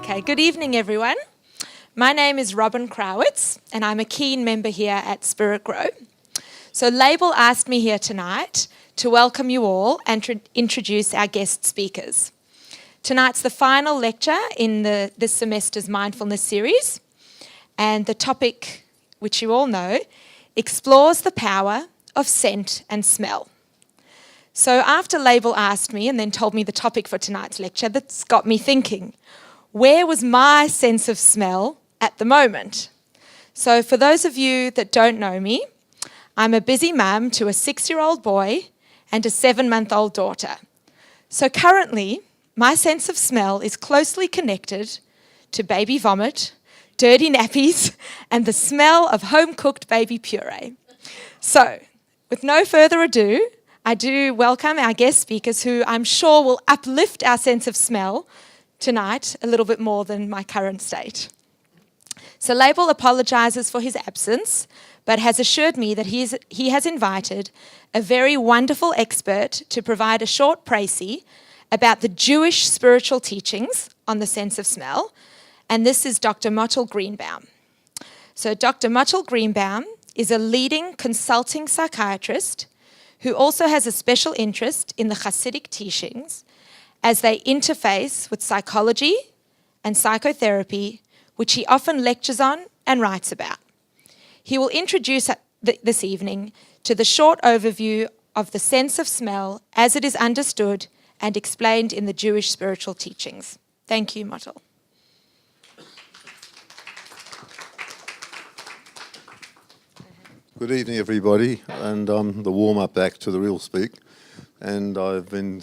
Okay, good evening, everyone. My name is Robin Crowitz, and I'm a keen member here at Spiritgrow. So Label asked me here tonight to welcome you all and introduce our guest speakers. Tonight's the final lecture in this semester's Mindfulness series, and the topic, which you all know, explores the power of scent and smell. So after Label asked me and then told me the topic for tonight's lecture, that's got me thinking, where was my sense of smell at the moment? So for those of you that don't know me, I'm a busy mum to a 6-year-old boy and a 7-month-old daughter. So currently, my sense of smell is closely connected to baby vomit, dirty nappies, and the smell of home-cooked baby puree. So, with no further ado, I do welcome our guest speakers who I'm sure will uplift our sense of smell tonight a little bit more than my current state. So Label apologises for his absence, but has assured me that he has invited a very wonderful expert to provide a short précis about the Jewish spiritual teachings on the sense of smell, and this is Dr. Mottel Greenbaum. So Dr. Mottel Greenbaum is a leading consulting psychiatrist who also has a special interest in the Hasidic teachings as they interface with psychology and psychotherapy, which he often lectures on and writes about. He will introduce this evening to the short overview of the sense of smell as it is understood and explained in the Jewish spiritual teachings. Thank you, Mottel. Good evening, everybody, and the warm-up act to the real speak. And I've been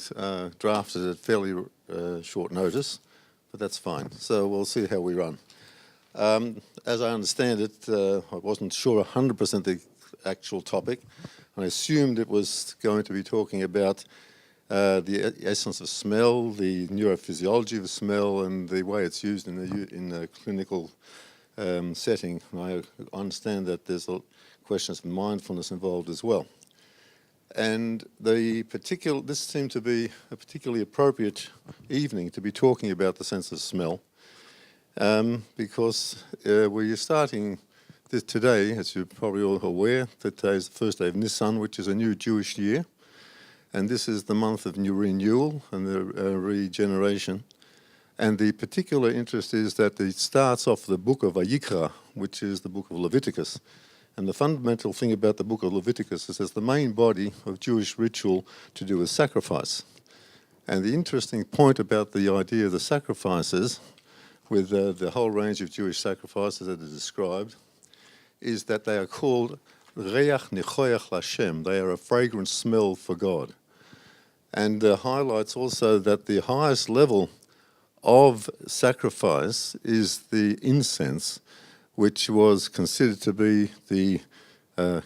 drafted at fairly short notice, but that's fine. So we'll see how we run. As I understand it, I wasn't sure 100% the actual topic. I assumed it was going to be talking about the essence of smell, the neurophysiology of smell, and the way it's used in the clinical setting. And I understand that there's questions of mindfulness involved as well. And this seemed to be a particularly appropriate evening to be talking about the sense of smell, because we're starting this today, as you're probably all aware, that today is the first day of Nisan, which is a new Jewish year, and this is the month of new renewal and the regeneration. And the particular interest is that it starts off the book of Vayikra, which is the book of Leviticus. And the fundamental thing about the book of Leviticus is it's the main body of Jewish ritual to do with sacrifice. And the interesting point about the idea of the sacrifices, with the whole range of Jewish sacrifices that are described, is that they are called Reach Nichoyach Lashem. They are a fragrant smell for God. And highlights also that the highest level of sacrifice is the incense, which was considered to be the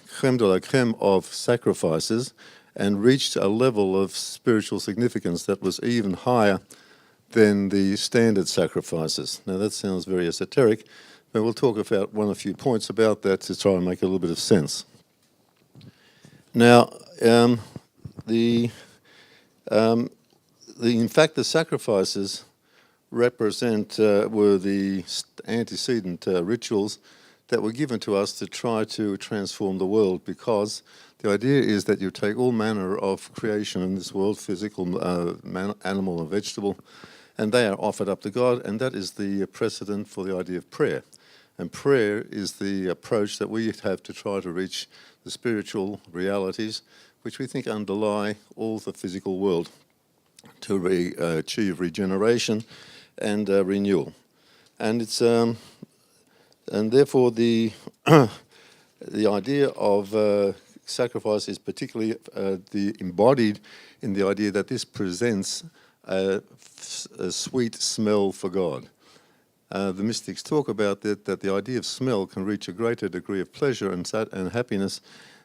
creme de la creme of sacrifices and reached a level of spiritual significance that was even higher than the standard sacrifices. Now that sounds very esoteric, but we'll talk about a few points about that to try and make a little bit of sense. Now, in fact, the sacrifices represent were the antecedent rituals that were given to us to try to transform the world, because the idea is that you take all manner of creation in this world, physical, animal and vegetable, and they are offered up to God, and that is the precedent for the idea of prayer. And prayer is the approach that we have to try to reach the spiritual realities which we think underlie all the physical world to achieve regeneration and renewal. And it's and therefore the the idea of sacrifice is particularly embodied in the idea that this presents a sweet smell for God. the mystics talk about that the idea of smell can reach a greater degree of pleasure and happiness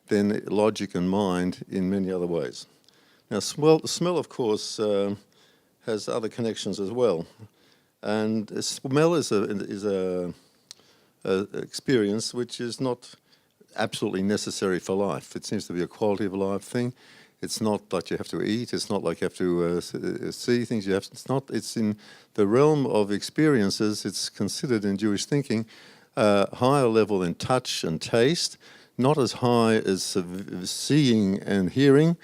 than logic and mind in many other ways. Now, smell of course, has other connections as well. And smell is a experience which is not absolutely necessary for life. It seems to be a quality of life thing. It's not that you have to eat. It's not like you have to see things. It's in the realm of experiences. It's considered in Jewish thinking higher level than touch and taste, not as high as seeing and hearing,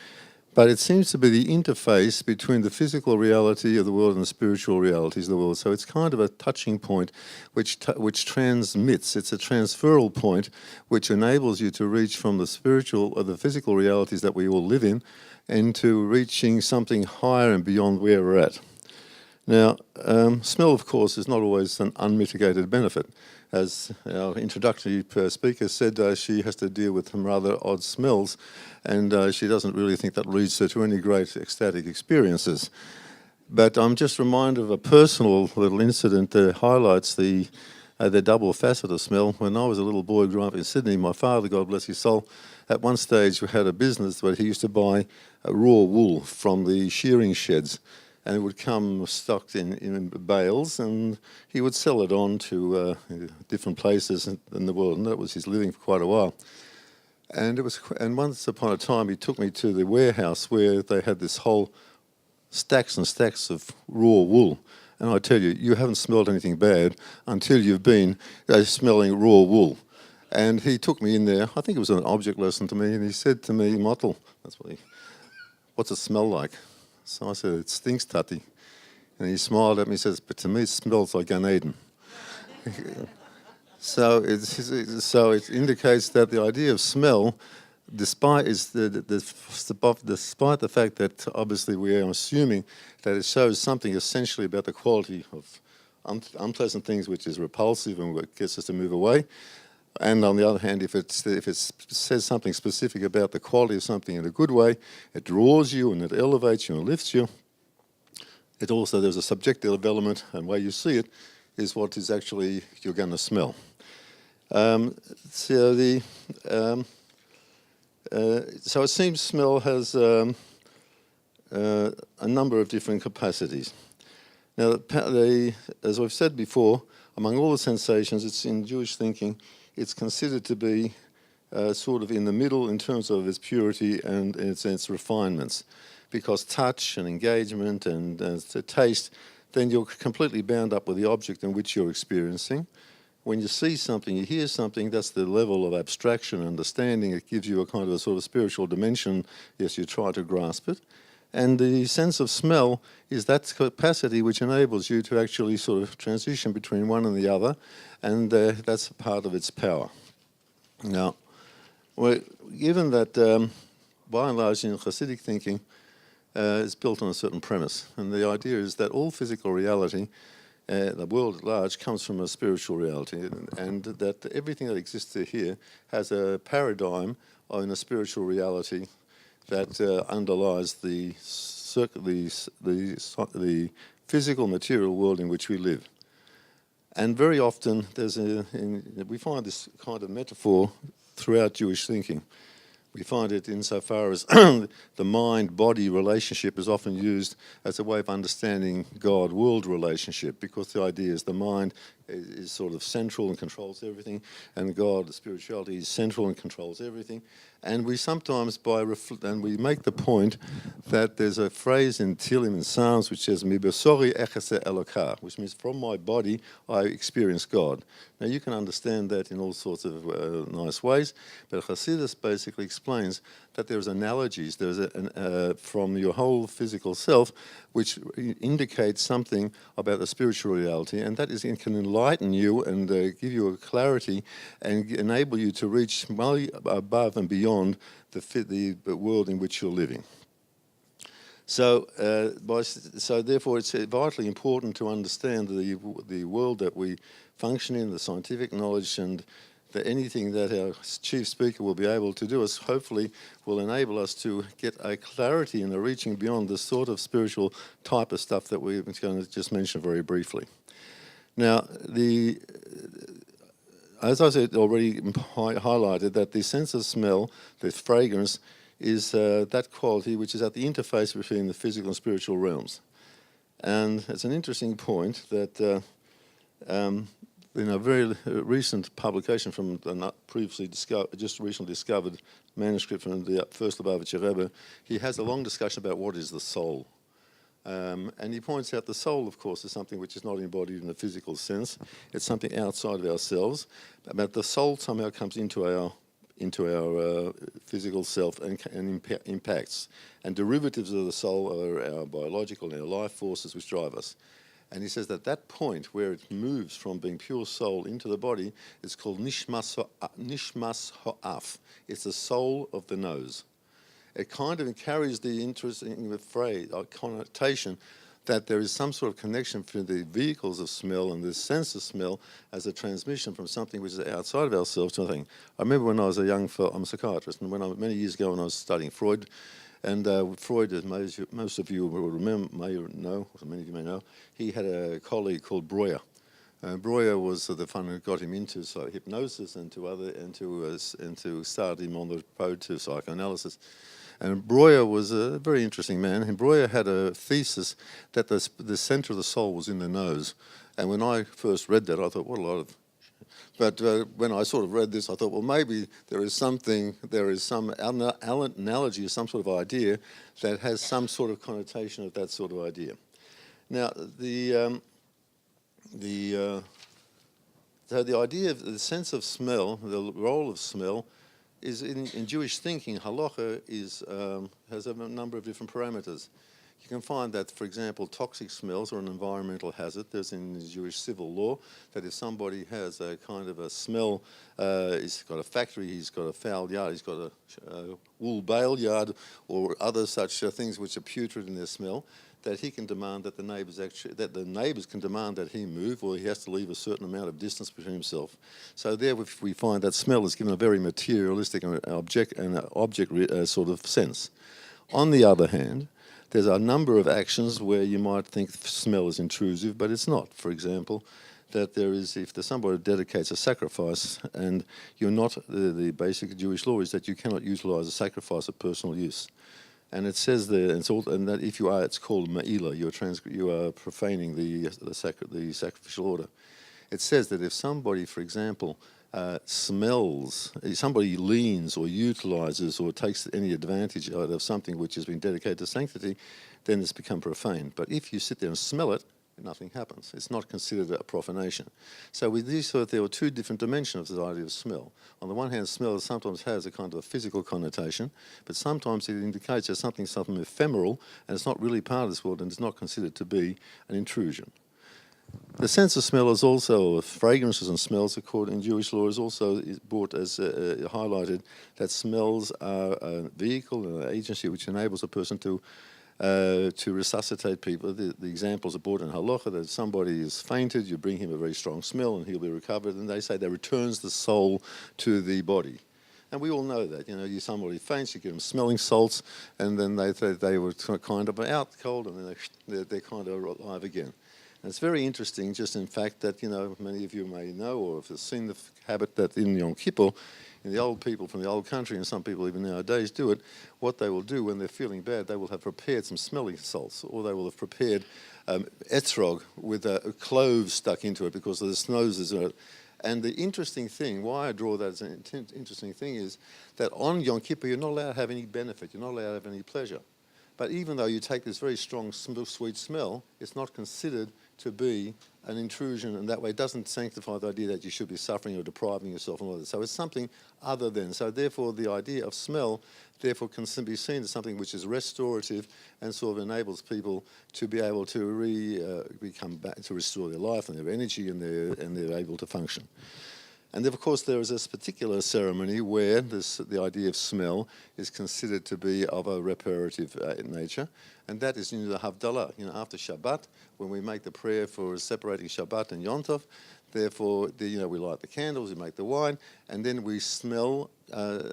but it seems to be the interface between the physical reality of the world and the spiritual realities of the world. So it's kind of a touching point which transmits. It's a transferal point which enables you to reach from the spiritual or the physical realities that we all live in into reaching something higher and beyond where we're at. Now, smell, of course, is not always an unmitigated benefit. As our introductory speaker said, she has to deal with some rather odd smells, and she doesn't really think that leads her to any great ecstatic experiences. But I'm just reminded of a personal little incident that highlights the double facet of smell. When I was a little boy growing up in Sydney, my father, God bless his soul, at one stage had a business where he used to buy raw wool from the shearing sheds, and it would come stocked in bales, and he would sell it on to different places in the world, and that was his living for quite a while. And once upon a time, he took me to the warehouse where they had this whole stacks and stacks of raw wool. And I tell you, you haven't smelled anything bad until you've been smelling raw wool. And he took me in there. I think it was an object lesson to me, and he said to me, "Mottel, what's it smell like?" So I said, "It stinks, Tati." And he smiled at me and says, "But to me it smells like Gan Eden." So it indicates that the idea of smell, despite the fact that obviously we are assuming that it shows something essentially about the quality of unpleasant things which is repulsive and what gets us to move away, and on the other hand, if it says something specific about the quality of something in a good way, it draws you and it elevates you and lifts you. It also, there's a subjective element, and the way you see it is what is actually you're going to smell. So it seems smell has a number of different capacities. Now, as we've said before, among all the sensations, it's in Jewish thinking, it's considered to be sort of in the middle in terms of its purity and its refinements. Because touch and engagement and taste, then you're completely bound up with the object in which you're experiencing. When you see something, you hear something, that's the level of abstraction, understanding. It gives you a kind of a sort of spiritual dimension. Yes, you try to grasp it. And the sense of smell is that capacity which enables you to actually sort of transition between one and the other, and that's part of its power. Now, well, given that by and large in Hasidic thinking is built on a certain premise, and the idea is that all physical reality, the world at large, comes from a spiritual reality, and that everything that exists here has a paradigm in a spiritual reality that underlies the physical material world in which we live. And very often we find this kind of metaphor throughout Jewish thinking. We find it insofar as the mind-body relationship is often used as a way of understanding God-world relationship, because the idea is the mind is sort of central and controls everything, and God, the spirituality, is central and controls everything. And we sometimes, we make the point that there's a phrase in Tehillim and Psalms which says, "Mi besori echase Elokah," which means from my body I experience God. Now you can understand that in all sorts of nice ways, but Hasidus basically explains that there's analogies, from your whole physical self, which indicates something about the spiritual reality, and that is it can enlighten you and give you a clarity and enable you to reach well above and beyond the world in which you're living. So therefore it's vitally important to understand the world that we function in, the scientific knowledge, and that anything that our chief speaker will be able to do is hopefully will enable us to get a clarity and a reaching beyond the sort of spiritual type of stuff that we're going to just mention very briefly. Now, as I said already, highlighted that the sense of smell, the fragrance, is that quality which is at the interface between the physical and spiritual realms. And it's an interesting point that in a very recent publication from a just recently discovered manuscript from the first Lubavitcher Rebbe, he has a long discussion about what is the soul. And he points out the soul, of course, is something which is not embodied in a physical sense. It's something outside of ourselves, but the soul somehow comes into our physical self and impacts. And derivatives of the soul are our biological and our life forces which drive us. And he says that point where it moves from being pure soul into the body is called nishmas ha'af. It's the soul of the nose. It kind of carries the interesting phrase or connotation that there is some sort of connection between the vehicles of smell and the sense of smell as a transmission from something which is outside of ourselves to something. I remember when I was a young fellow, I'm a psychiatrist, and many years ago when I was studying Freud, and Freud, as most of you will remember, may know, or many of you may know, he had a colleague called Breuer. Breuer was the one who got him into hypnosis and to start him on the road to psychoanalysis. And Breuer was a very interesting man. And Breuer had a thesis that the center of the soul was in the nose. And when I first read that, I thought, what a lot of... But when I sort of read this, I thought, well, maybe there is some analogy or some sort of idea that has some sort of connotation of that sort of idea. Now, the idea of the sense of smell, the role of smell, is in Jewish thinking, halacha has a number of different parameters. You can find that, for example, toxic smells are an environmental hazard. There's in Jewish civil law that if somebody has a kind of a smell, he's got a factory, he's got a foul yard, he's got a wool bale yard, or other such things which are putrid in their smell, that he can demand that the neighbours can demand that he move, or he has to leave a certain amount of distance between himself. So there we find that smell is given a very materialistic and object sort of sense. On the other hand, there's a number of actions where you might think smell is intrusive, but it's not. For example, that if somebody dedicates a sacrifice and you're not, the basic Jewish law is that you cannot utilise a sacrifice for personal use. And it says there, and that if you are, it's called ma'ila. You are profaning the sacrificial order. It says that if somebody, for example, smells, somebody leans or utilises or takes any advantage out of something which has been dedicated to sanctity, then it's become profane. But if you sit there and smell it, nothing happens. It's not considered a profanation. So with these, there were two different dimensions of the idea of smell. On the one hand, smell sometimes has a kind of a physical connotation, but sometimes it indicates there's something ephemeral, and it's not really part of this world, and it's not considered to be an intrusion. The sense of smell is also, fragrances and smells, according in Jewish law, is also brought as highlighted that smells are a vehicle and an agency which enables a person to resuscitate people. The examples are brought in halacha that somebody is fainted, you bring him a very strong smell and he'll be recovered, and they say that returns the soul to the body. And we all know that, somebody faints, you give them smelling salts, and then they were kind of out cold, and then they're kind of alive again. And it's very interesting, just in fact, that, many of you may know or have seen the habit that in Yom Kippur, and the old people from the old country, and some people even nowadays do it, what they will do when they're feeling bad, they will have prepared some smelling salts, or they will have prepared etrog with cloves stuck into it because of the snows. And the interesting thing, why I draw that as an interesting thing, is that on Yom Kippur, you're not allowed to have any benefit, you're not allowed to have any pleasure. But even though you take this very strong, sweet smell, it's not considered to be an intrusion, and that way it doesn't sanctify the idea that you should be suffering or depriving yourself and all that. So it's something other than. So therefore the idea of smell therefore can be seen as something which is restorative and sort of enables people to be able to come back, to restore their life and their energy, and they're able to function. And of course there is this particular ceremony where the idea of smell is considered to be of a reparative nature, and that is the Havdalah. After Shabbat, when we make the prayer for separating Shabbat and Yom Tov, therefore we light the candles, we make the wine, and then we smell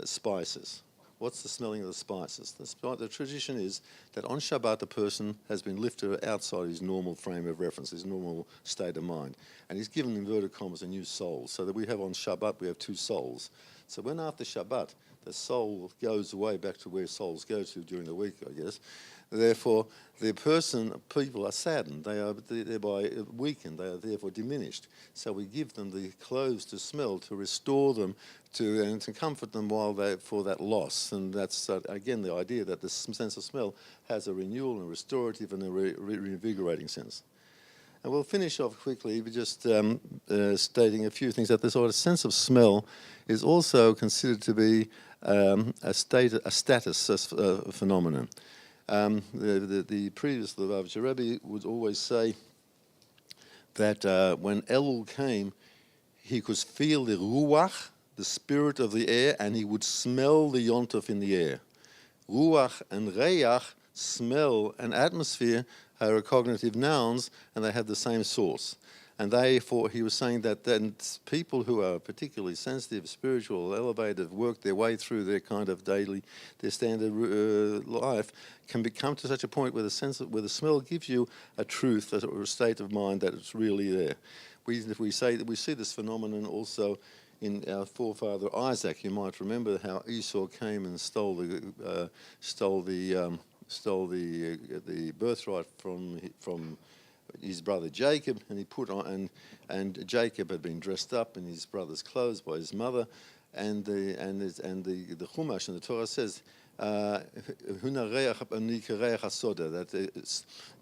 spices. What's the smelling of the spices? The tradition is that on Shabbat a person has been lifted outside his normal frame of reference, his normal state of mind, and he's given, inverted commas, a new soul. So that we have on Shabbat, we have two souls. So when after Shabbat, the soul goes away back to where souls go to during the week, I guess. Therefore, people are saddened. They are thereby weakened. They are therefore diminished. So we give them the clothes to smell to restore them and to comfort them for that loss. And that's again the idea that the sense of smell has a renewal and restorative and a reinvigorating sense. And we'll finish off quickly by just stating a few things. That this sort of sense of smell is also considered to be a status phenomenon. The previous Lubavitcher Rebbe would always say that when Elul came, he could feel the ruach, the spirit of the air, and he would smell the yontov in the air. Ruach and reach, smell and atmosphere, are cognitive nouns, and they have the same source. And therefore, he was saying that then people who are particularly sensitive, spiritual, elevated, work their way through their kind of daily, their standard life, can become to such a point where the smell gives you a truth, or a state of mind that it's really there. We say that we see this phenomenon also in our forefather Isaac. You might remember how Esau came and stole the birthright from his brother Jacob, and he put on, and Jacob had been dressed up in his brother's clothes by his mother, and the Chumash and the Torah says that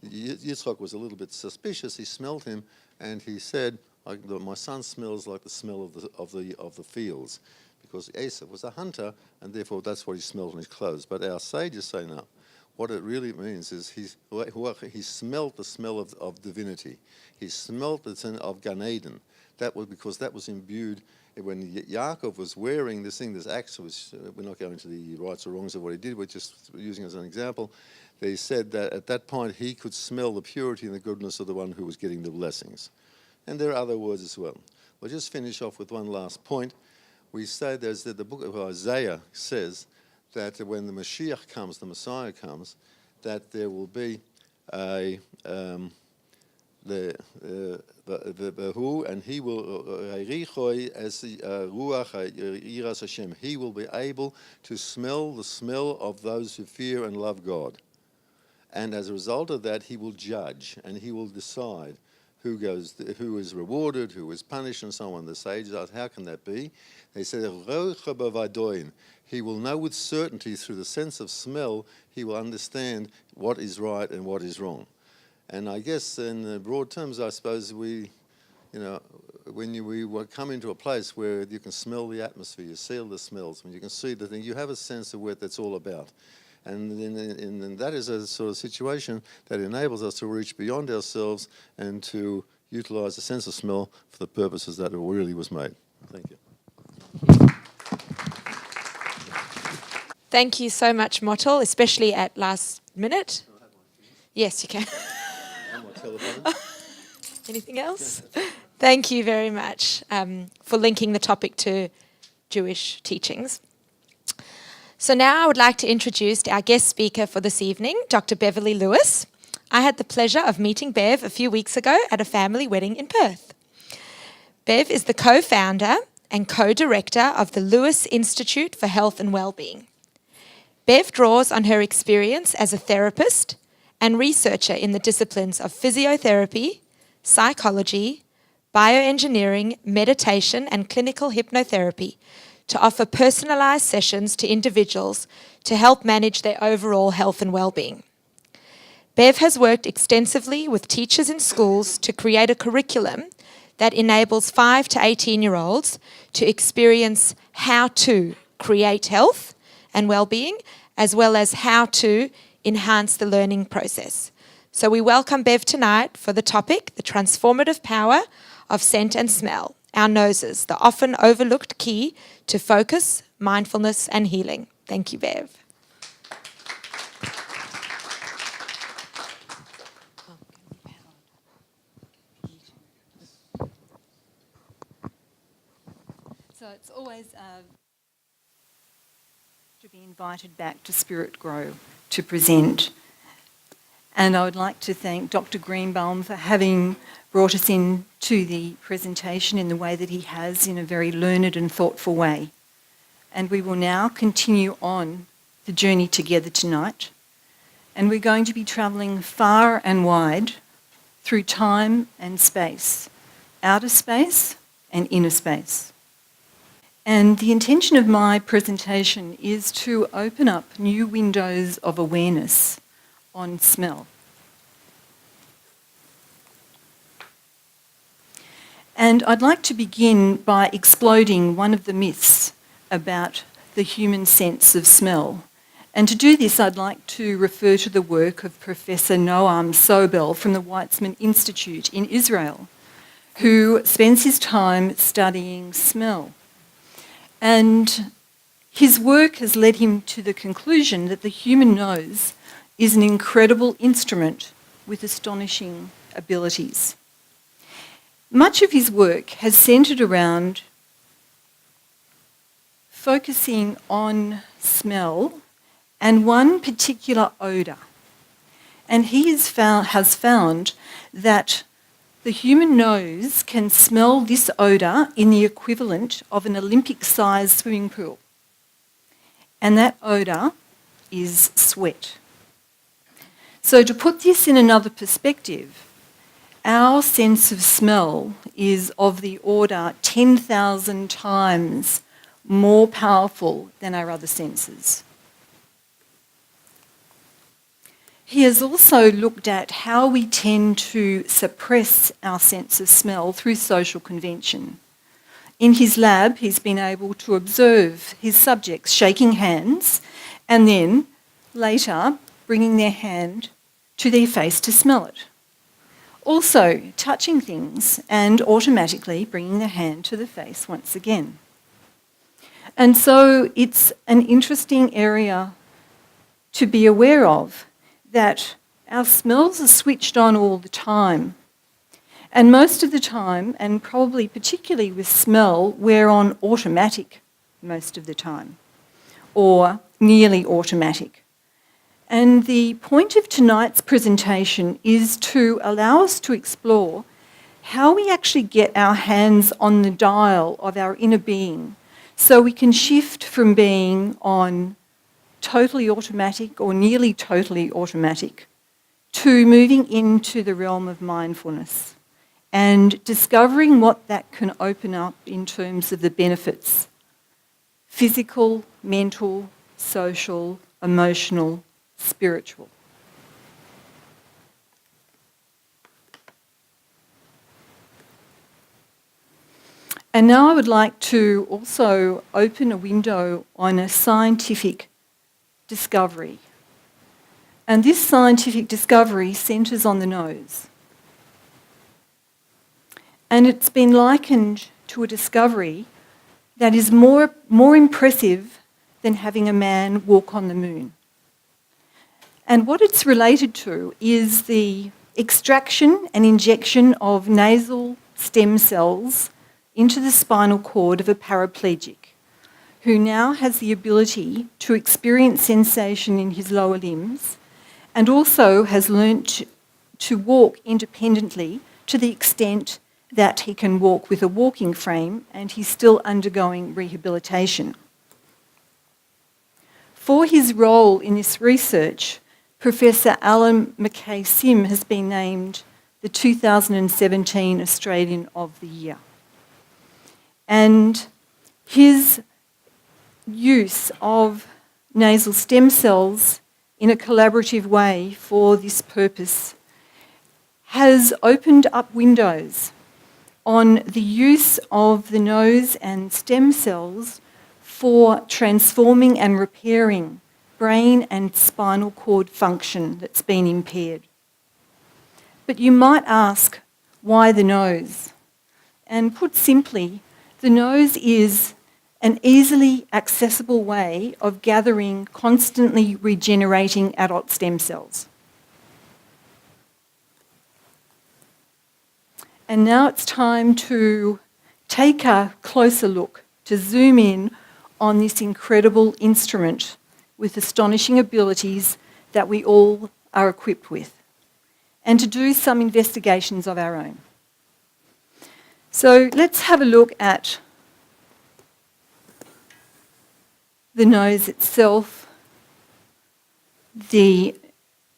Yitzchak was a little bit suspicious. He smelled him, and he said, "My son smells like the smell of the fields," because Esau was a hunter, and therefore that's what he smelled in his clothes. But our sages say no. What it really means is he smelt the smell of divinity. He smelt the scent of Gan Eden. That was because that was imbued when Yaakov was wearing this thing, this axe. We're not going into the rights or wrongs of what he did, we're just using it as an example. They said that at that point he could smell the purity and the goodness of the one who was getting the blessings. And there are other words as well. We'll just finish off with one last point. We say that the book of Isaiah says that when the Mashiach comes, the Messiah comes, that there will be and he will as ruach Hashem. He will be able to smell the smell of those who fear and love God, and as a result of that, he will judge and he will decide who is rewarded, who is punished, and so on. The sages asked, how can that be? They said, he will know with certainty through the sense of smell, he will understand what is right and what is wrong. And I guess in broad terms, I suppose we come into a place where you can smell the atmosphere, you see all the smells, when you can see the thing, you have a sense of what that's all about. And that is a sort of situation that enables us to reach beyond ourselves and to utilize the sense of smell for the purposes that it really was made. Thank you. Thank you so much, Mottel, especially at last minute. Yes, you can. And my telephone. Anything else? Thank you very much for linking the topic to Jewish teachings. So now I would like to introduce our guest speaker for this evening, Dr. Beverley Lewis. I had the pleasure of meeting Bev a few weeks ago at a family wedding in Perth. Bev is the co-founder and co-director of the Lewis Institute for Health and Wellbeing. Bev draws on her experience as a therapist and researcher in the disciplines of physiotherapy, psychology, bioengineering, meditation, and clinical hypnotherapy to offer personalised sessions to individuals to help manage their overall health and well-being. Bev has worked extensively with teachers in schools to create a curriculum that enables 5 to 18-year-olds to experience how to create health and well-being, as well as how to enhance the learning process. So we welcome Bev tonight for the topic, the transformative power of scent and smell, our noses, the often overlooked key to focus, mindfulness, and healing. Thank you, Bev. So it's always to be invited back to Spiritgrow to present. And I would like to thank Dr. Greenbaum for having brought us in to the presentation in the way that he has, in a very learned and thoughtful way. And we will now continue on the journey together tonight. And we're going to be travelling far and wide through time and space, outer space and inner space. And the intention of my presentation is to open up new windows of awareness on smell. And I'd like to begin by exploding one of the myths about the human sense of smell. And to do this, I'd like to refer to the work of Professor Noam Sobel from the Weizmann Institute in Israel, who spends his time studying smell. And his work has led him to the conclusion that the human nose is an incredible instrument with astonishing abilities. Much of his work has centred around focusing on smell and one particular odour. And he has found that the human nose can smell this odour in the equivalent of an Olympic-sized swimming pool. And that odour is sweat. So to put this in another perspective, our sense of smell is of the order 10,000 times more powerful than our other senses. He has also looked at how we tend to suppress our sense of smell through social convention. In his lab, he's been able to observe his subjects shaking hands and then later bringing their hand to their face to smell it. Also touching things and automatically bringing the hand to the face once again. And so it's an interesting area to be aware of, that our smells are switched on all the time. And most of the time, and probably particularly with smell, we're on automatic most of the time, or nearly automatic. And the point of tonight's presentation is to allow us to explore how we actually get our hands on the dial of our inner being so we can shift from being on totally automatic or nearly totally automatic to moving into the realm of mindfulness and discovering what that can open up in terms of the benefits: physical, mental, social, emotional, spiritual. And now I would like to also open a window on a scientific discovery. And this scientific discovery centres on the nose. And it's been likened to a discovery that is more impressive than having a man walk on the moon. And what it's related to is the extraction and injection of nasal stem cells into the spinal cord of a paraplegic who now has the ability to experience sensation in his lower limbs and also has learnt to walk independently to the extent that he can walk with a walking frame, and he's still undergoing rehabilitation. For his role in this research, Professor Alan McKay-Sim has been named the 2017 Australian of the Year. And his use of nasal stem cells in a collaborative way for this purpose has opened up windows on the use of the nose and stem cells for transforming and repairing brain and spinal cord function that's been impaired. But you might ask, why the nose? And put simply, the nose is an easily accessible way of gathering constantly regenerating adult stem cells. And now it's time to take a closer look, to zoom in on this incredible instrument with astonishing abilities that we all are equipped with, and to do some investigations of our own. So let's have a look at the nose itself, the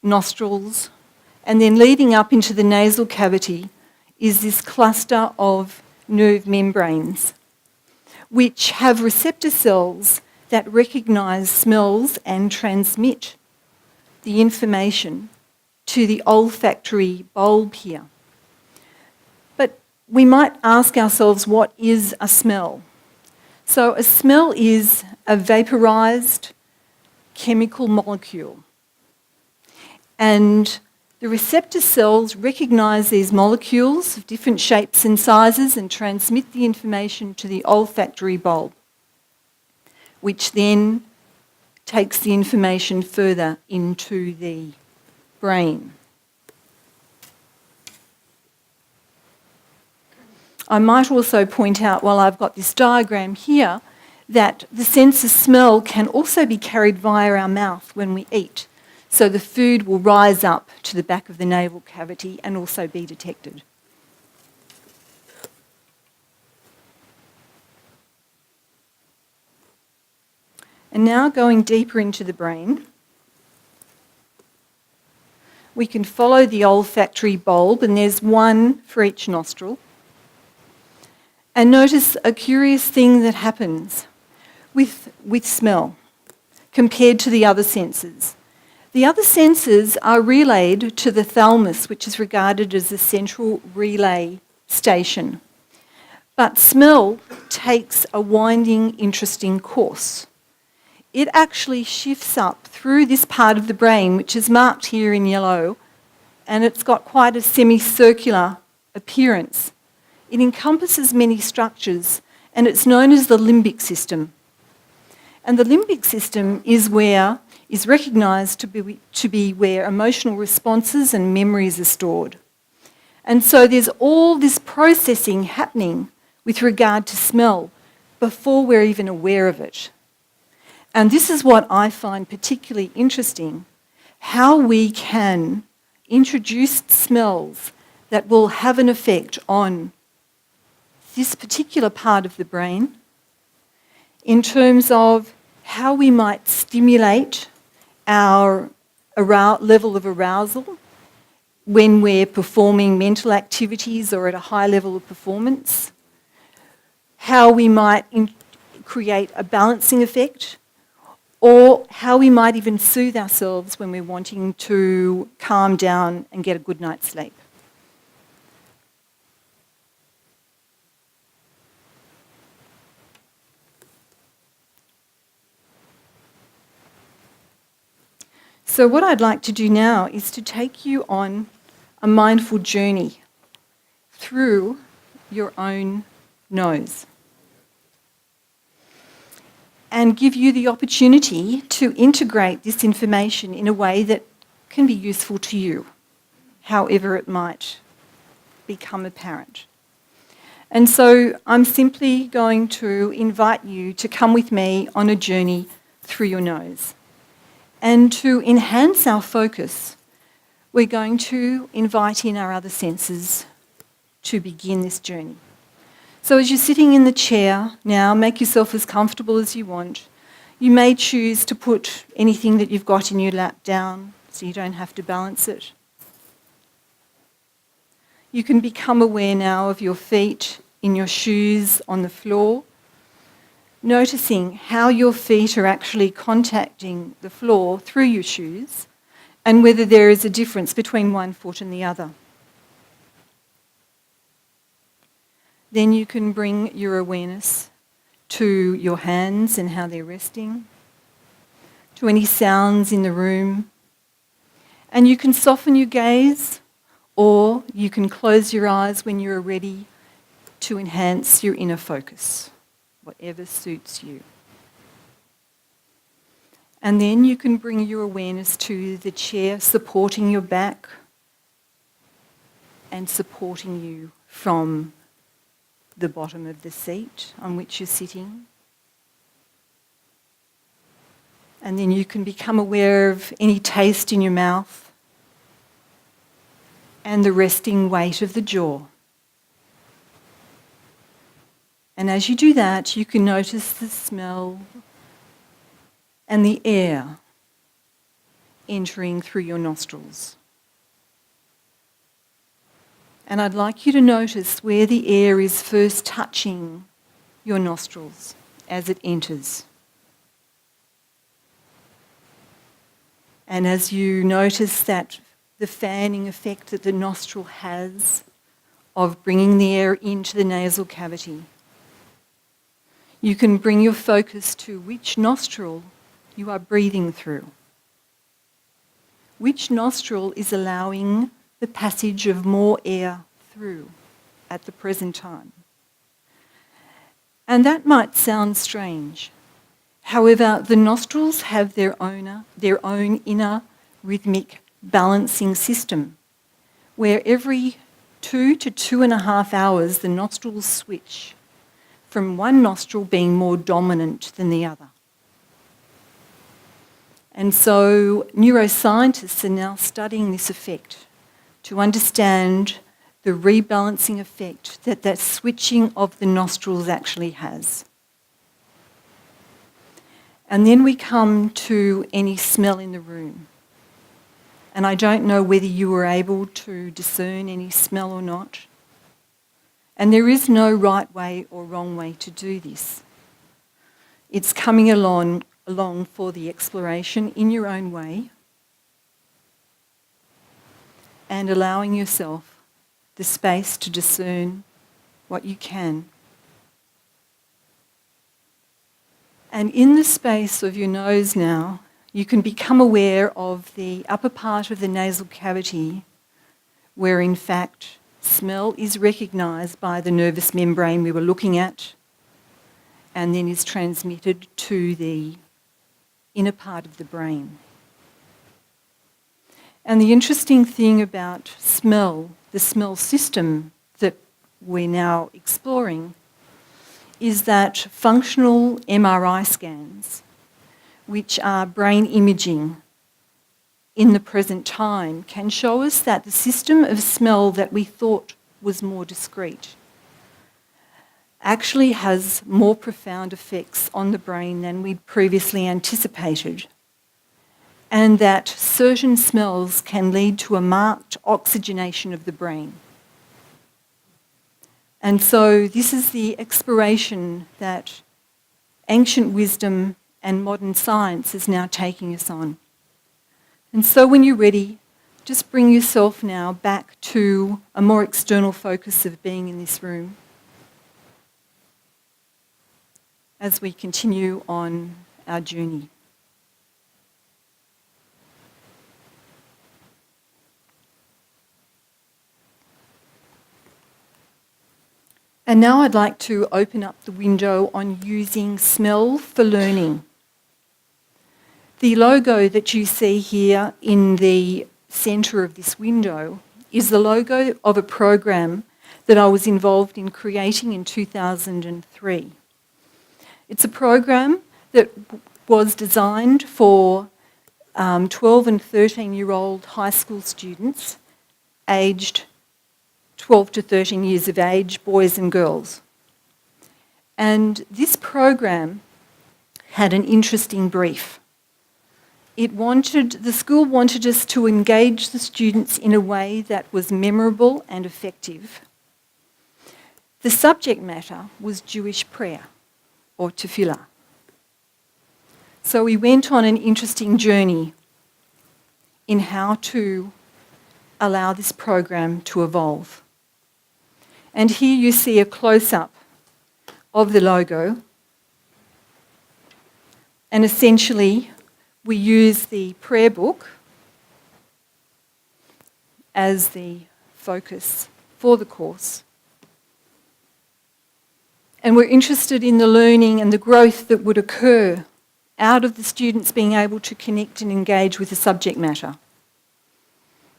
nostrils, and then leading up into the nasal cavity is this cluster of nerve membranes, which have receptor cells that recognise smells and transmit the information to the olfactory bulb here. But we might ask ourselves, what is a smell? So a smell is a vaporised chemical molecule. And the receptor cells recognise these molecules of different shapes and sizes and transmit the information to the olfactory bulb, which then takes the information further into the brain. I might also point out, while I've got this diagram here, that the sense of smell can also be carried via our mouth when we eat. So the food will rise up to the back of the navel cavity and also be detected. And now going deeper into the brain, we can follow the olfactory bulb, and there's one for each nostril. And notice a curious thing that happens with smell compared to the other senses. The other senses are relayed to the thalamus, which is regarded as the central relay station. But smell takes a winding, interesting course. It actually shifts up through this part of the brain, which is marked here in yellow, and it's got quite a semicircular appearance. It encompasses many structures, and it's known as the limbic system. And the limbic system is recognised to be where emotional responses and memories are stored. And so there's all this processing happening with regard to smell before we're even aware of it. And this is what I find particularly interesting, how we can introduce smells that will have an effect on this particular part of the brain in terms of how we might stimulate our level of arousal when we're performing mental activities or at a high level of performance, how we might create a balancing effect, or how we might even soothe ourselves when we're wanting to calm down and get a good night's sleep. So what I'd like to do now is to take you on a mindful journey through your own nose and give you the opportunity to integrate this information in a way that can be useful to you, however it might become apparent. And so I'm simply going to invite you to come with me on a journey through your nose. And to enhance our focus, we're going to invite in our other senses to begin this journey. So as you're sitting in the chair now, make yourself as comfortable as you want. You may choose to put anything that you've got in your lap down so you don't have to balance it. You can become aware now of your feet in your shoes on the floor, noticing how your feet are actually contacting the floor through your shoes and whether there is a difference between one foot and the other. Then you can bring your awareness to your hands and how they're resting, to any sounds in the room, and you can soften your gaze or you can close your eyes when you're ready to enhance your inner focus, whatever suits you. And then you can bring your awareness to the chair supporting your back and supporting you from the bottom of the seat on which you're sitting. And then you can become aware of any taste in your mouth and the resting weight of the jaw. And as you do that, you can notice the smell and the air entering through your nostrils. And I'd like you to notice where the air is first touching your nostrils as it enters. And as you notice that the fanning effect that the nostril has of bringing the air into the nasal cavity, you can bring your focus to which nostril you are breathing through. Which nostril is allowing the passage of more air through at the present time? And that might sound strange. However, the nostrils have their own inner rhythmic balancing system, where every 2 to 2.5 hours the nostrils switch from one nostril being more dominant than the other. And so neuroscientists are now studying this effect to understand the rebalancing effect that switching of the nostrils actually has. And then we come to any smell in the room. And I don't know whether you were able to discern any smell or not. And there is no right way or wrong way to do this. It's coming along for the exploration in your own way and allowing yourself the space to discern what you can. And in the space of your nose now, you can become aware of the upper part of the nasal cavity where in fact smell is recognised by the nervous membrane we were looking at and then is transmitted to the inner part of the brain. And the interesting thing about smell, the smell system that we're now exploring, is that functional MRI scans, which are brain imaging in the present time, can show us that the system of smell that we thought was more discrete actually has more profound effects on the brain than we'd previously anticipated, and that certain smells can lead to a marked oxygenation of the brain. And so this is the exploration that ancient wisdom and modern science is now taking us on. And so when you're ready, just bring yourself now back to a more external focus of being in this room as we continue on our journey. And now I'd like to open up the window on using smell for learning. The logo that you see here in the centre of this window is the logo of a program that I was involved in creating in 2003. It's a program that was designed for 12 and 13-year-old high school students aged 12 to 13 years of age, boys and girls. And this program had an interesting brief. The school wanted us to engage the students in a way that was memorable and effective. The subject matter was Jewish prayer, or tefillah. So we went on an interesting journey in how to allow this program to evolve. And here you see a close-up of the logo. And essentially, we use the prayer book as the focus for the course. And we're interested in the learning and the growth that would occur out of the students being able to connect and engage with the subject matter.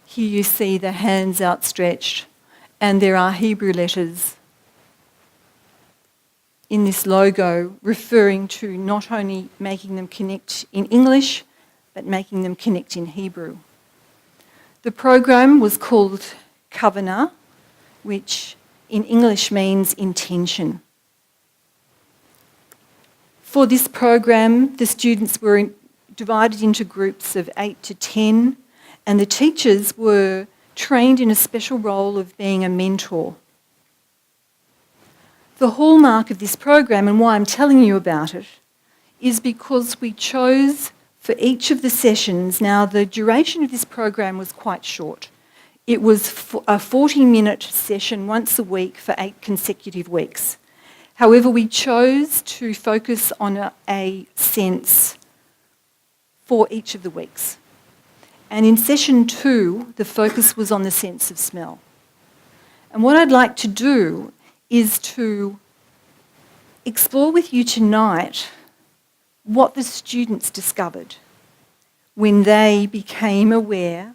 Here you see the hands outstretched, and there are Hebrew letters in this logo referring to not only making them connect in English, but making them connect in Hebrew. The program was called Kavanah, which in English means intention. For this program, the students were divided into groups of 8 to 10, and the teachers were trained in a special role of being a mentor. The hallmark of this program, and why I'm telling you about it, is because we chose for each of the sessions. Now, the duration of this program was quite short. It was a 40-minute session once a week for 8 consecutive weeks. However, we chose to focus on a sense for each of the weeks. And in session 2, the focus was on the sense of smell. And what I'd like to do is to explore with you tonight what the students discovered when they became aware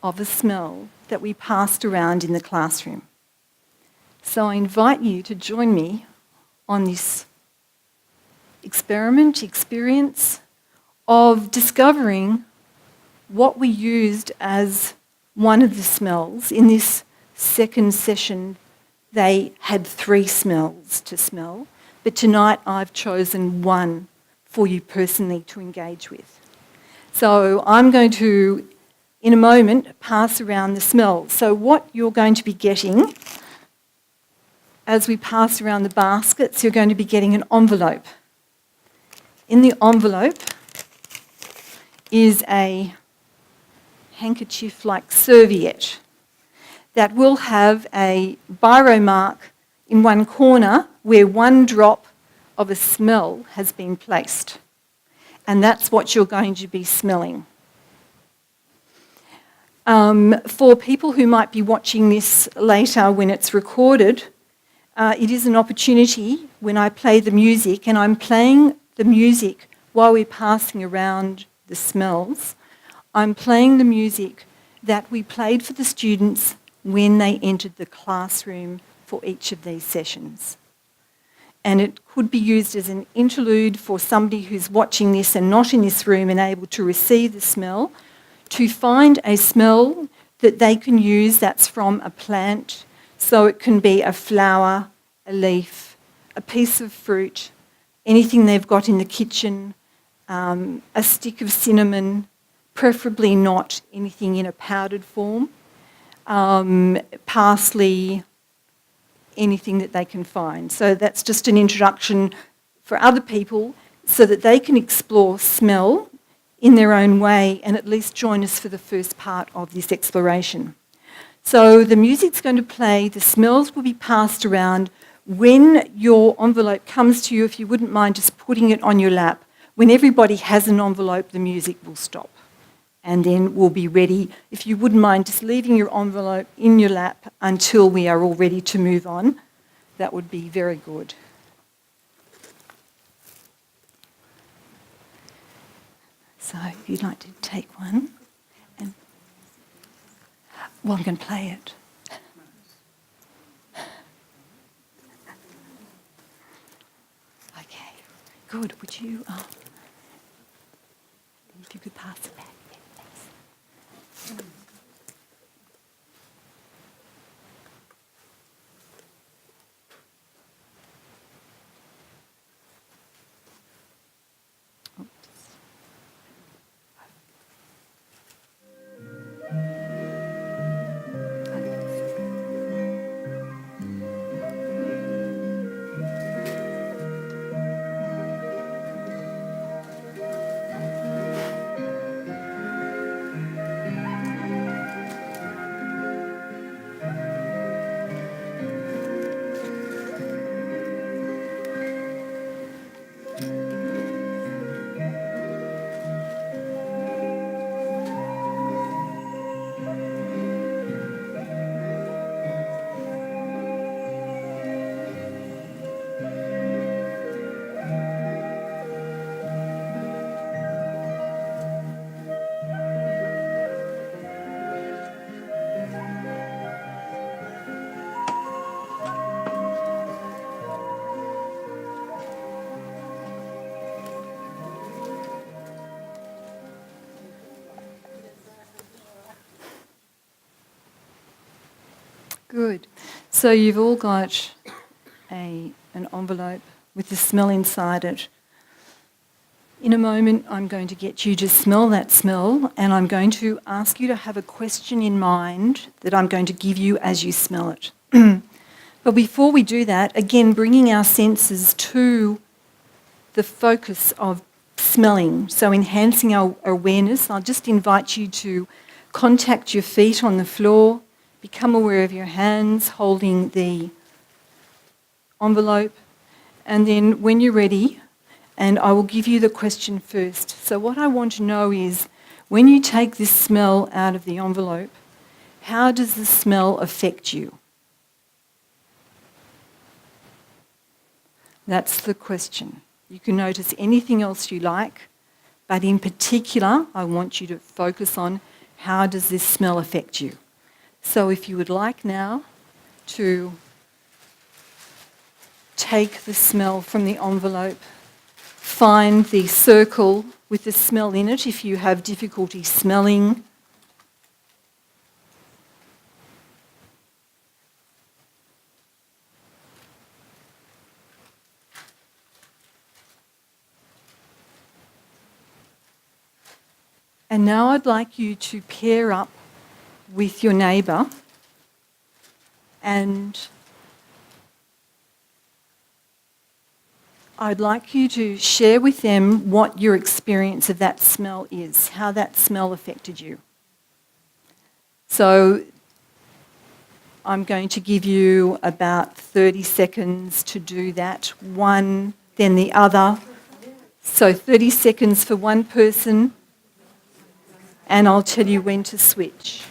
of a smell that we passed around in the classroom. So I invite you to join me on this experience of discovering what we used as one of the smells. In this second session, they had 3 smells to smell, but tonight I've chosen one for you personally to engage with. So I'm going to, in a moment, pass around the smells. So what you're going to be getting as we pass around the baskets, you're going to be getting an envelope. In the envelope is a handkerchief-like serviette that will have a biro mark in one corner where one drop of a smell has been placed. And that's what you're going to be smelling. For people who might be watching this later when it's recorded, it is an opportunity when I play the music, and I'm playing the music while we're passing around the smells. I'm playing the music that we played for the students when they entered the classroom for each of these sessions. And it could be used as an interlude for somebody who's watching this and not in this room and able to receive the smell, to find a smell that they can use that's from a plant. So it can be a flower, a leaf, a piece of fruit, anything they've got in the kitchen, a stick of cinnamon, preferably not anything in a powdered form, parsley, anything that they can find. So that's just an introduction for other people so that they can explore smell in their own way and at least join us for the first part of this exploration. So the music's going to play, the smells will be passed around. When your envelope comes to you, if you wouldn't mind just putting it on your lap, when everybody has an envelope, the music will stop. And then we'll be ready. If you wouldn't mind just leaving your envelope in your lap until we are all ready to move on, that would be very good. So if you'd like to take one. Well, I'm going to play it. Okay, good. Would you, if you could pass it back. Good. So you've all got an envelope with the smell inside it. In a moment, I'm going to get you to smell that smell, and I'm going to ask you to have a question in mind that I'm going to give you as you smell it. But before we do that, again, bringing our senses to the focus of smelling, so enhancing our awareness, I'll just invite you to contact your feet on the floor, become aware of your hands holding the envelope, and then when you're ready, and I will give you the question first. So what I want to know is, when you take this smell out of the envelope, how does the smell affect you? That's the question. You can notice anything else you like, but in particular, I want you to focus on how does this smell affect you. So if you would like now to take the smell from the envelope, find the circle with the smell in it if you have difficulty smelling. And now I'd like you to pair up with your neighbour and I'd like you to share with them what your experience of that smell is, how that smell affected you. So I'm going to give you about 30 seconds to do that, one, then the other. So 30 seconds for one person, and I'll tell you when to switch.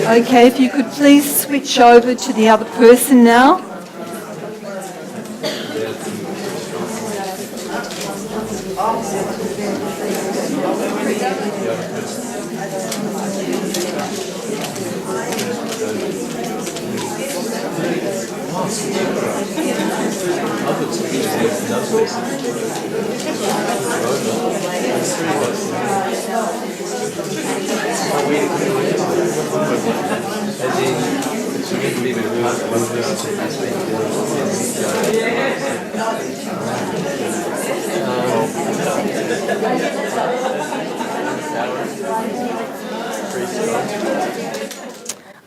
Okay, if you could please switch over to the other person now.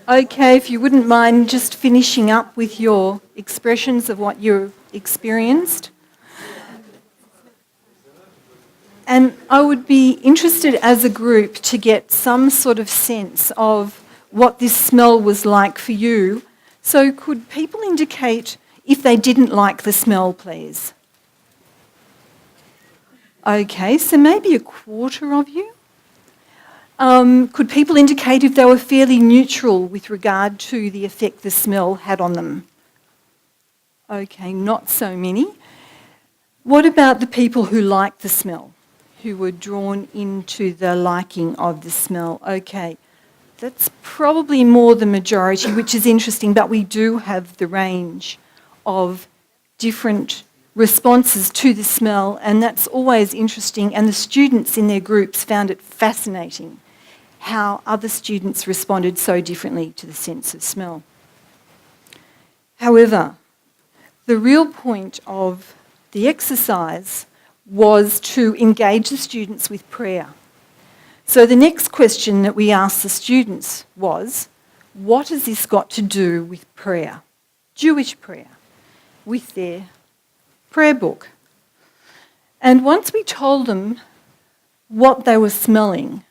Okay, if you wouldn't mind just finishing up with your expressions of what you experienced. And I would be interested as a group to get some sort of sense of what this smell was like for you. So could people indicate if they didn't like the smell, please? Okay, so maybe a quarter of you. Could people indicate if they were fairly neutral with regard to the effect the smell had on them? Okay, not so many. What about the people who liked the smell, who were drawn into the liking of the smell? Okay, that's probably more the majority, which is interesting, but we do have the range of different responses to the smell, and that's always interesting, and the students in their groups found it fascinating how other students responded so differently to the sense of smell. However, the real point of the exercise was to engage the students with prayer. So the next question that we asked the students was, what has this got to do with prayer? Jewish prayer, with their prayer book. And once we told them what they were smelling,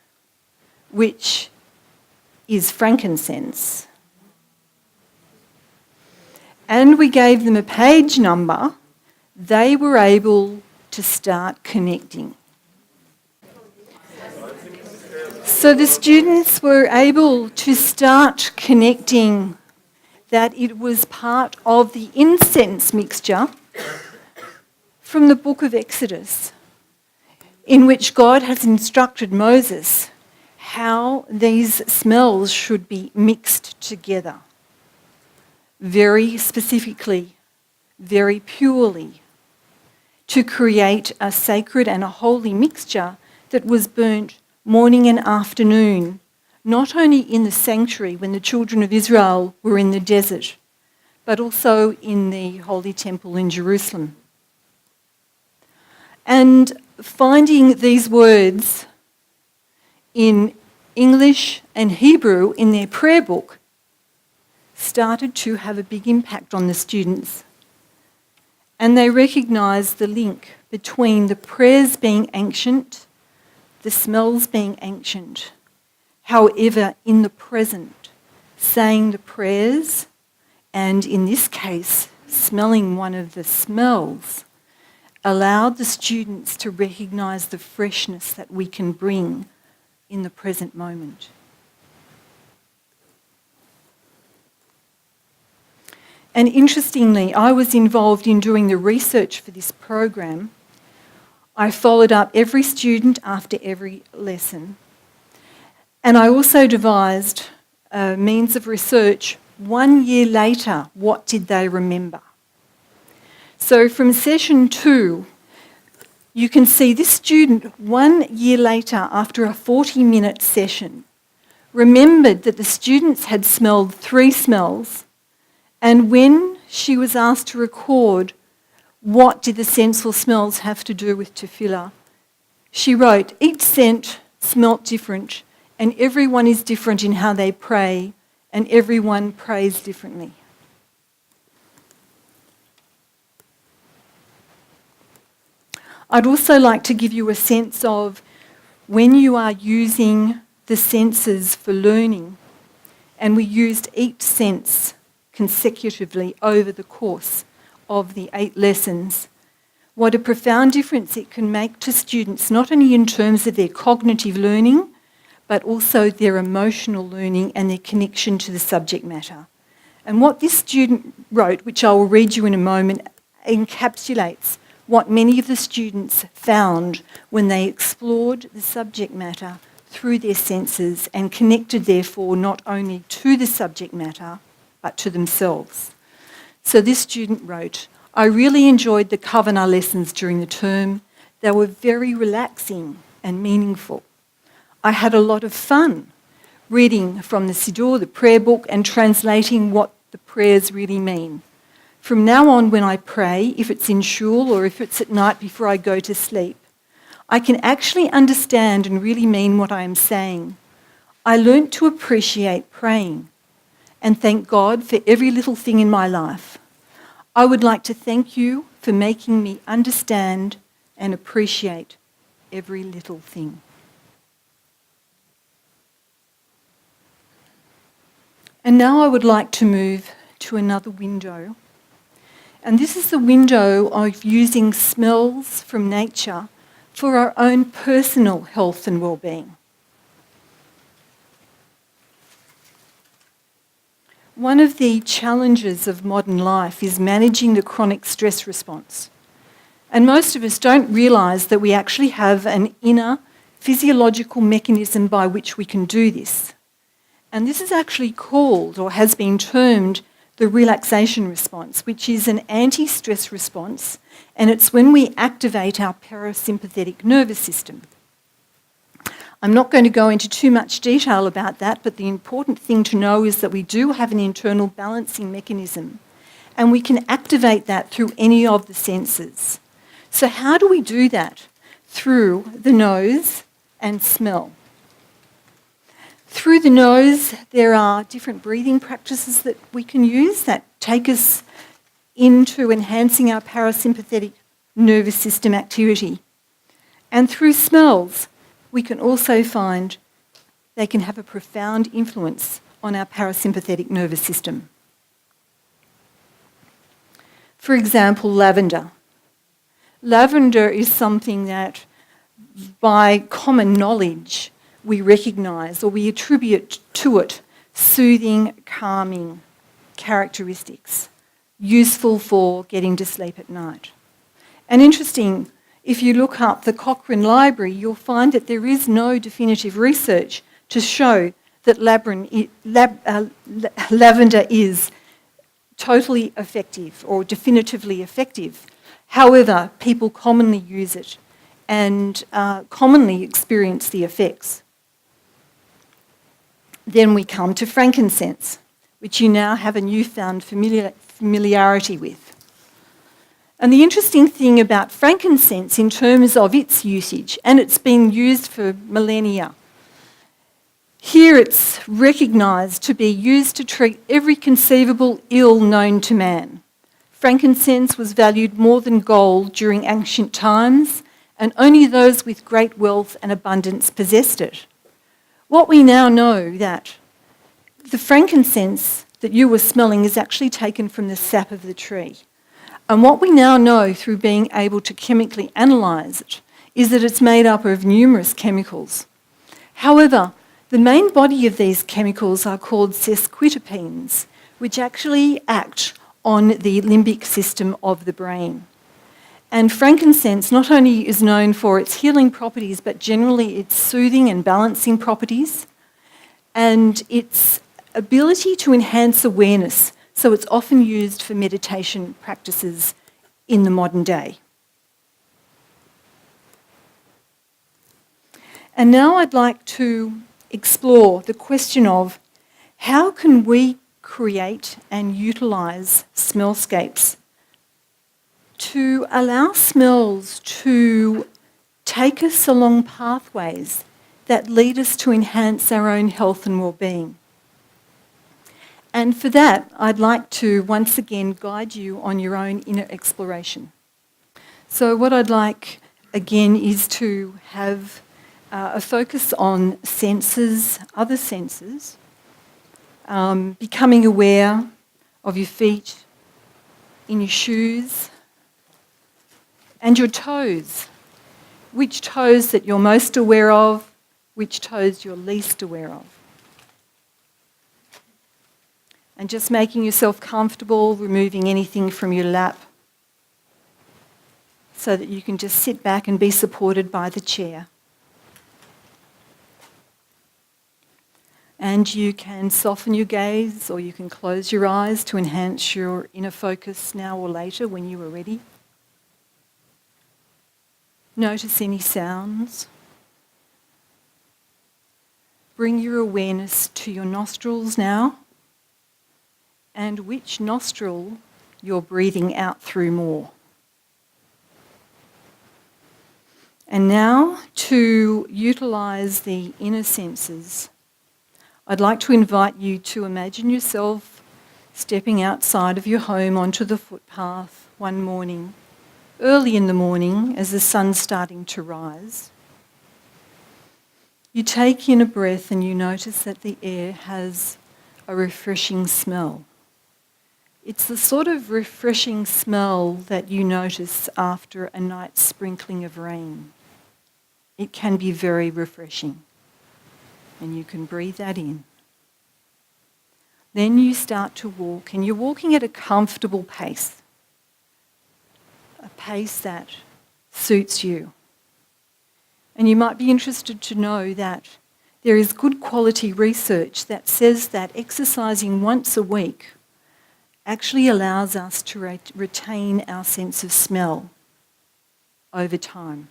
which is frankincense, and we gave them a page number, they were able to start connecting. So the students were able to start connecting that it was part of the incense mixture from the book of Exodus, in which God has instructed Moses how these smells should be mixed together, very specifically, very purely, to create a sacred and a holy mixture that was burnt morning and afternoon, not only in the sanctuary when the children of Israel were in the desert, but also in the Holy Temple in Jerusalem. And finding these words in English and Hebrew in their prayer book started to have a big impact on the students. And they recognised the link between the prayers being ancient, the smells being ancient. However, in the present, saying the prayers, and in this case, smelling one of the smells, allowed the students to recognise the freshness that we can bring in the present moment. And interestingly, I was involved in doing the research for this program. I followed up every student after every lesson. And I also devised a means of research 1 year later, what did they remember? So from session 2, you can see this student 1 year later, after a 40-minute session, remembered that the students had smelled 3 smells, and when she was asked to record what did the sensual smells have to do with tefillah, she wrote, each scent smelt different, and everyone is different in how they pray, and everyone prays differently. I'd also like to give you a sense of when you are using the senses for learning, and we used each sense consecutively over the course of the 8 lessons, what a profound difference it can make to students, not only in terms of their cognitive learning, but also their emotional learning and their connection to the subject matter. And what this student wrote, which I will read you in a moment, encapsulates what many of the students found when they explored the subject matter through their senses and connected, therefore, not only to the subject matter, but to themselves. So this student wrote, I really enjoyed the Kavanah lessons during the term. They were very relaxing and meaningful. I had a lot of fun reading from the Siddur, the prayer book, and translating what the prayers really mean. From now on, when I pray, if it's in shul or if it's at night before I go to sleep, I can actually understand and really mean what I am saying. I learnt to appreciate praying and thank God for every little thing in my life. I would like to thank you for making me understand and appreciate every little thing. And now I would like to move to another window. And this is the window of using smells from nature for our own personal health and well-being. One of the challenges of modern life is managing the chronic stress response. And most of us don't realise that we actually have an inner physiological mechanism by which we can do this. And this is actually called, or has been termed, the relaxation response, which is an anti-stress response, and it's when we activate our parasympathetic nervous system. I'm not going to go into too much detail about that, but the important thing to know is that we do have an internal balancing mechanism, and we can activate that through any of the senses. So how do we do that? Through the nose and smell. Through the nose, there are different breathing practices that we can use that take us into enhancing our parasympathetic nervous system activity. And through smells, we can also find they can have a profound influence on our parasympathetic nervous system. For example, lavender. Lavender is something that, by common knowledge, we recognise or we attribute to it soothing, calming characteristics, useful for getting to sleep at night. And interesting, if you look up the Cochrane Library, you'll find that there is no definitive research to show that lavender is totally effective or definitively effective. However, people commonly use it and commonly experience the effects. Then we come to frankincense, which you now have a newfound familiarity with. And the interesting thing about frankincense in terms of its usage, and it's been used for millennia, here it's recognised to be used to treat every conceivable ill known to man. Frankincense was valued more than gold during ancient times, and only those with great wealth and abundance possessed it. What we now know that the frankincense that you were smelling is actually taken from the sap of the tree. And what we now know through being able to chemically analyse it is that it's made up of numerous chemicals. However, the main body of these chemicals are called sesquiterpenes, which actually act on the limbic system of the brain. And frankincense not only is known for its healing properties, but generally its soothing and balancing properties, and its ability to enhance awareness. So it's often used for meditation practices in the modern day. And now I'd like to explore the question of how can we create and utilise smellscapes to allow smells to take us along pathways that lead us to enhance our own health and well-being. And for that, I'd like to once again guide you on your own inner exploration. So what I'd like again is to have a focus on senses, other senses, becoming aware of your feet, in your shoes, and your toes. Which toes that you're most aware of, which toes you're least aware of. And just making yourself comfortable, removing anything from your lap so that you can just sit back and be supported by the chair. And you can soften your gaze or you can close your eyes to enhance your inner focus now or later when you are ready. Notice any sounds. Bring your awareness to your nostrils now, and which nostril you're breathing out through more. And now, to utilise the inner senses, I'd like to invite you to imagine yourself stepping outside of your home onto the footpath one morning, early in the morning as the sun's starting to rise. You take in a breath and you notice that the air has a refreshing smell. It's the sort of refreshing smell that you notice after a night's sprinkling of rain. It can be very refreshing, and you can breathe that in. Then you start to walk, and you're walking at a comfortable pace, a pace that suits you. And you might be interested to know that there is good quality research that says that exercising once a week actually allows us to retain our sense of smell over time.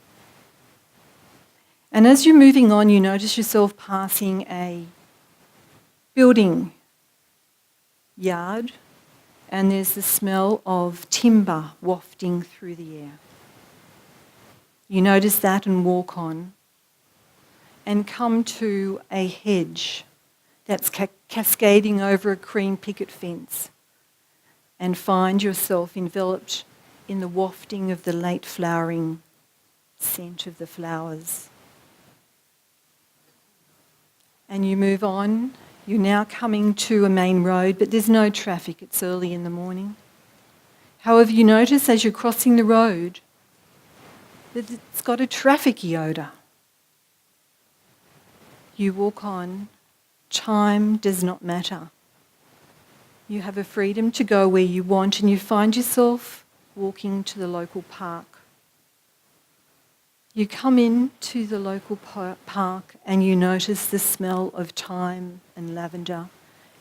And as you're moving on, you notice yourself passing a building yard, and there's the smell of timber wafting through the air. You notice that and walk on and come to a hedge that's cascading over a cream picket fence and find yourself enveloped in the wafting of the late flowering scent of the flowers. And you move on. You're now coming to a main road, but there's no traffic. It's early in the morning. However, you notice as you're crossing the road that it's got a trafficky odour. You walk on. Time does not matter. You have a freedom to go where you want, and you find yourself walking to the local park. You come into the local park and you notice the smell of thyme and lavender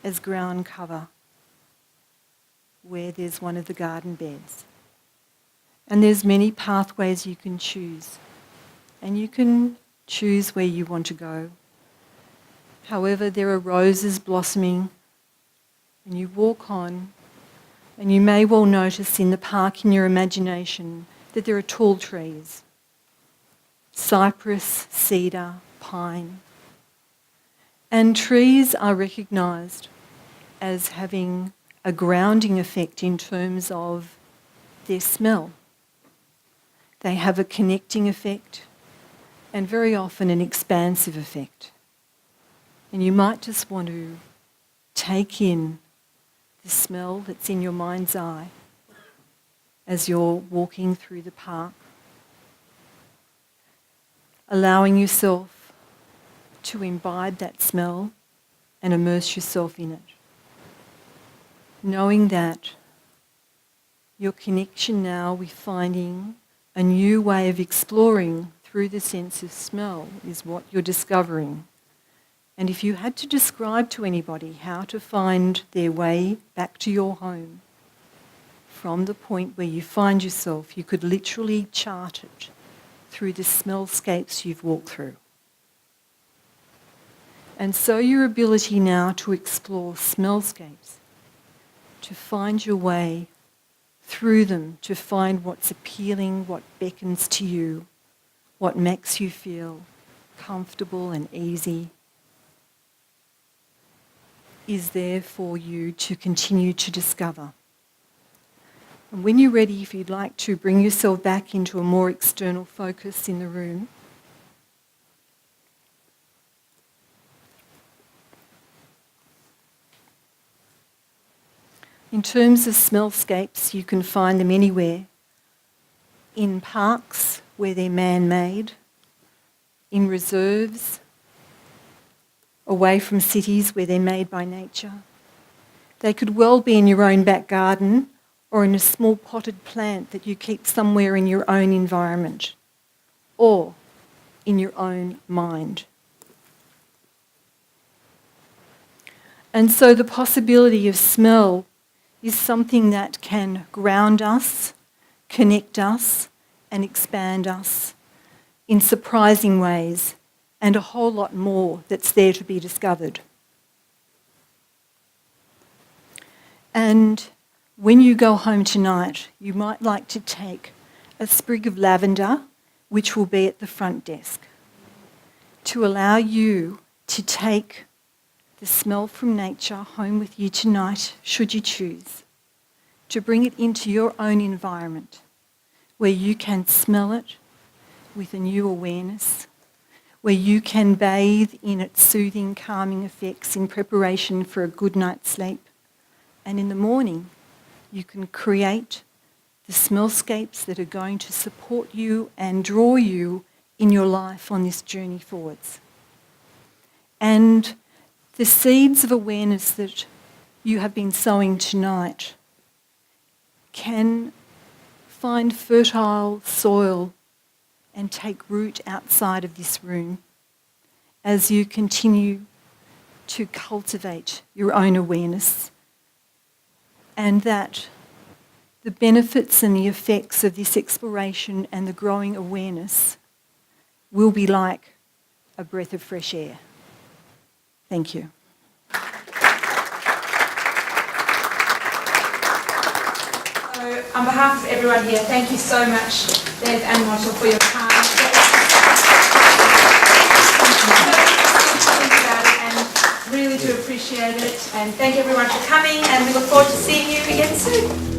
as ground cover where there's one of the garden beds. And there's many pathways you can choose. And you can choose where you want to go. However, there are roses blossoming, and you walk on, and you may well notice in the park in your imagination that there are tall trees. Cypress, cedar, pine. And trees are recognised as having a grounding effect in terms of their smell. They have a connecting effect and very often an expansive effect. And you might just want to take in the smell that's in your mind's eye as you're walking through the park, allowing yourself to imbibe that smell and immerse yourself in it. Knowing that your connection now with finding a new way of exploring through the sense of smell is what you're discovering. And if you had to describe to anybody how to find their way back to your home from the point where you find yourself, you could literally chart it through the smellscapes you've walked through. And so your ability now to explore smellscapes, to find your way through them, to find what's appealing, what beckons to you, what makes you feel comfortable and easy, is there for you to continue to discover. And when you're ready, if you'd like to bring yourself back into a more external focus in the room, in terms of smellscapes, you can find them anywhere. In parks where they're man-made, in reserves, away from cities where they're made by nature. They could well be in your own back garden or in a small potted plant that you keep somewhere in your own environment or in your own mind. And so the possibility of smell is something that can ground us, connect us, and expand us in surprising ways, and a whole lot more that's there to be discovered. And when you go home tonight, you might like to take a sprig of lavender, which will be at the front desk, to allow you to take the smell from nature home with you tonight, should you choose, to bring it into your own environment, where you can smell it with a new awareness, where you can bathe in its soothing, calming effects in preparation for a good night's sleep. And in the morning, you can create the smellscapes that are going to support you and draw you in your life on this journey forwards. And the seeds of awareness that you have been sowing tonight can find fertile soil and take root outside of this room as you continue to cultivate your own awareness, and that the benefits and the effects of this exploration and the growing awareness will be like a breath of fresh air. Thank you. So, on behalf of everyone here, thank you so much, Bev and Mottel, for your time. And really do appreciate it. And thank everyone for coming, and we look forward to seeing you again soon.